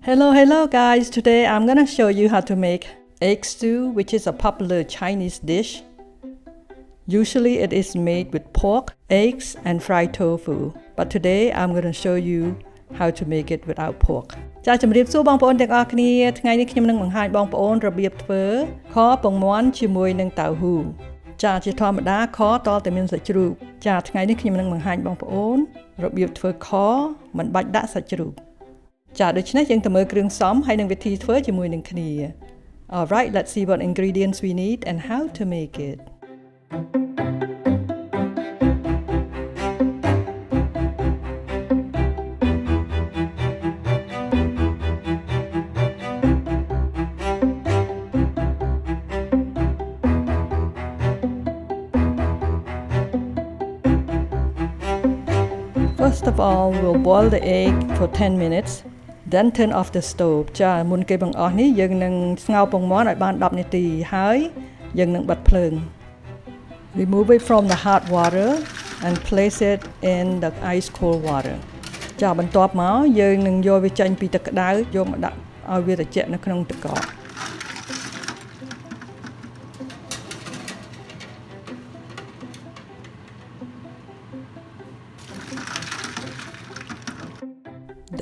Hello guys, today I'm gonna show you how to make egg stew, which is a popular Chinese dish. Usually it is made with pork, eggs and fried tofu, but today I'm gonna show you how to make it without pork. ចា៎ជំរាបសួរបងប្អូនទាំងអស់គ្នាថ្ងៃនេះខ្ញុំនឹងបង្ហាញបងប្អូនរបៀបធ្វើខពងមាន់ជាមួយនឹងតៅហ៊ូចា៎ជាធម្មតាខតតែមានសាច់ជ្រូកចា៎ថ្ងៃនេះខ្ញុំនឹងបង្ហាញបងប្អូនរបៀបធ្វើខមិនបាច់ដាក់សាច់ជ្រូកចា៎ដូច្នេះយើងទៅមើលគ្រឿងផ្សំហើយនឹងវិធីធ្វើជាមួយនឹងគ្នា Alright, let's see what ingredients we need and how to make it. First of all, we'll boil the egg for 10 minutes, then turn off the stove. ចាមុនគេបង្អស់នេះយើងនឹងស្ងោរពងមាន់ឲ្យបាន10នាទីហើយយើងនឹងបិទភ្លើង Remove it from the hot water and place it in the ice cold water. ចាបន្ទាប់មកយើងនឹងយកវាចេញពីទឹកក្តៅយកមកដាក់ឲ្យវាត្រជាក់នៅក្នុងទឹកកក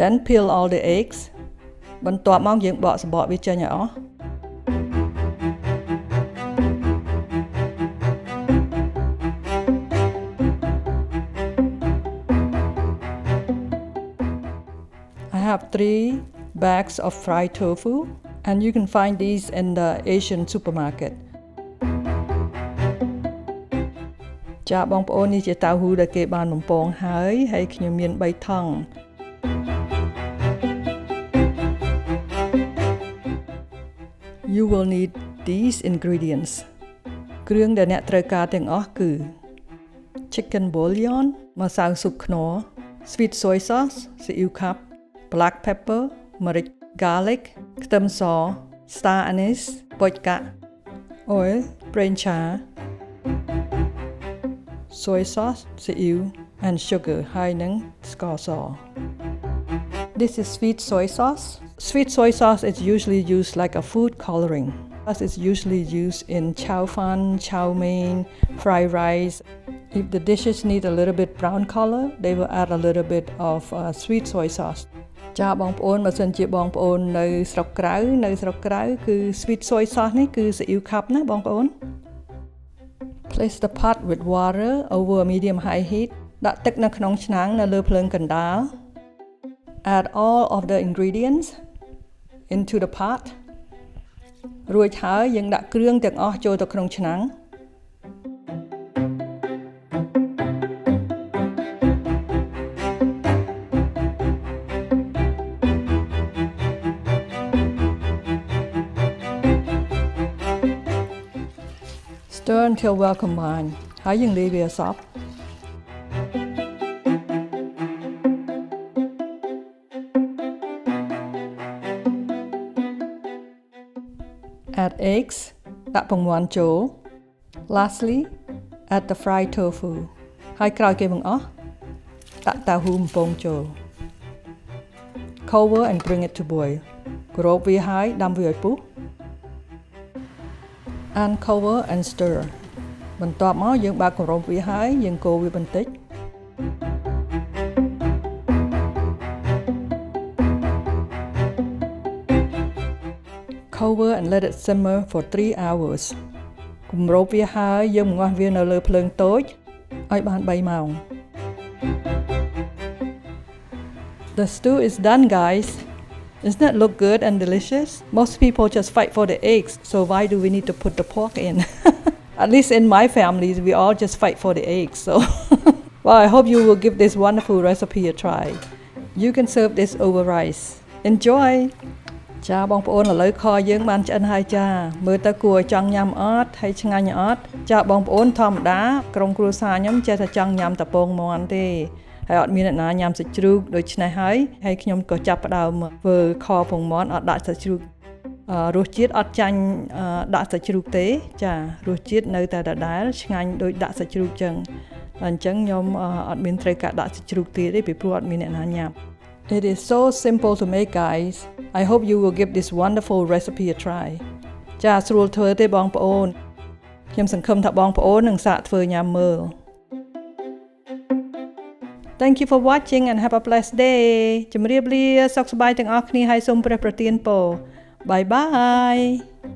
Then peel all the eggs. បន្ទាប់មកយើងបកសំបកវាចេញឲ្យអស់ I have 3 bags of fried tofu and you can find these in the Asian supermarket. ចាបងប្អូននេះជាតៅហ៊ូដែលគេបានបំពងហើយខ្ញុំមាន3ថង់You will need these ingredients. គ្រឿងដែលអ្នកត្រូវការទាំងអស់គឺ chicken bullion ម្សៅស៊ុបខ្នុរ sweet soy sauce ស៊ីអ៊ីវខាប់ black pepper ម្រេច garlic ខ្ទឹមស star anise ពុចកាក់ oil ប្រេងឆា soy sauce ស៊ីអ៊ីវ and sugar ហើយនឹងស្ករស This is sweet soy sauce. Sweet soy sauce is usually used like a food coloring. It is usually used in chow fan, chow mein, fried rice. If the dishes need a little bit brown color, they will add a little bit of sweet soy sauce. ចាបងប្អូនបើសិនជាបងប្អូននៅស្រុកក្រៅគឺ sweet soy sauce នេះគឺស៊ីអ៊ីវខាប់ណាបងប្អូន Place the pot with water over a medium high heat. ដាក់ទឹកនៅក្នុងឆ្នាំងនៅលើភ្លើងកណ្ដាលAdd all of the ingredients into the pot. រួចហើយយើងដាក់គ្រឿងទាំងអស់ចូលទៅក្នុងឆ្នាំង Stir until well combined. ហើយយើងលាយវាឲ្យសព្វAdd eggs ដាក់ពងមាន់ចូល Lastly add the fried tofu ហើយក្រោយគេបង្អស់ដាក់តៅហ៊ូបំពងចូល Cover and bring it to boil គ្របវាហើយដាំវាឲ្យពុះ Uncover and stir បន្ទាប់មកយើងបើកគ្របវាហើយយើងកូរវាបន្តិចCover and let it simmer for 3 hours. គម្របវាហើយយើងបង្ងាស់វានៅលើភ្លើងតូចឲ្យបាន3ម៉ោង The stew is done, guys. Doesn't it look good and delicious? Most people just fight for the eggs, so why do we need to put the pork in? At least in my family, we all just fight for the eggs. So, well, I hope you will give this wonderful recipe a try. You can serve this over rice. Enjoy! ចាបងប្អូនឥឡូវខយើងបានឆ្អិនហើយចាមើលទៅគួរឲ្យចង់ញ៉ាំអត់ហើយឆ្ងាញ់អត់ចាបងប្អូនធម្មតាក្រុមគ្រួសារខ្ញុំចេះតែចង់ញ៉ាំតែពងមាន់ទេហើយអត់មានអ្នកណាញ៉ាំសាច់ជ្រូកដូច្នេះហើយខ្ញុំក៏ចាប់ផ្ដើមធ្វើខពងមាន់អត់ដាក់សាច់ជ្រូករសជាតិអត់ចាញ់ដាក់សាច់ជ្រូកទេចារសជាតិនៅតែដដែលឆ្ងាញ់ដូចដាក់សាច់ជ្រូកចឹងអញ្ចឹងខ្ញុំអត់មានត្រូវការដាក់សាច់ជ្រូកទៀតទេពីព្រោះអត់មានអ្នកណាញ៉ាំ It is so simple to make, guys. I hope you will give this wonderful recipe a try. ចាស្រួលធ្វើទេបងប្អូនខ្ញុំសង្ឃឹមថាបងប្អូននឹងសាកធ្វើញ៉ាំមើល Thank you for watching and have a blessed day ជម្រាបលាសុខសប្បាយទាំងអស់គ្នាហើយសូមព្រះប្រទានពរ Bye bye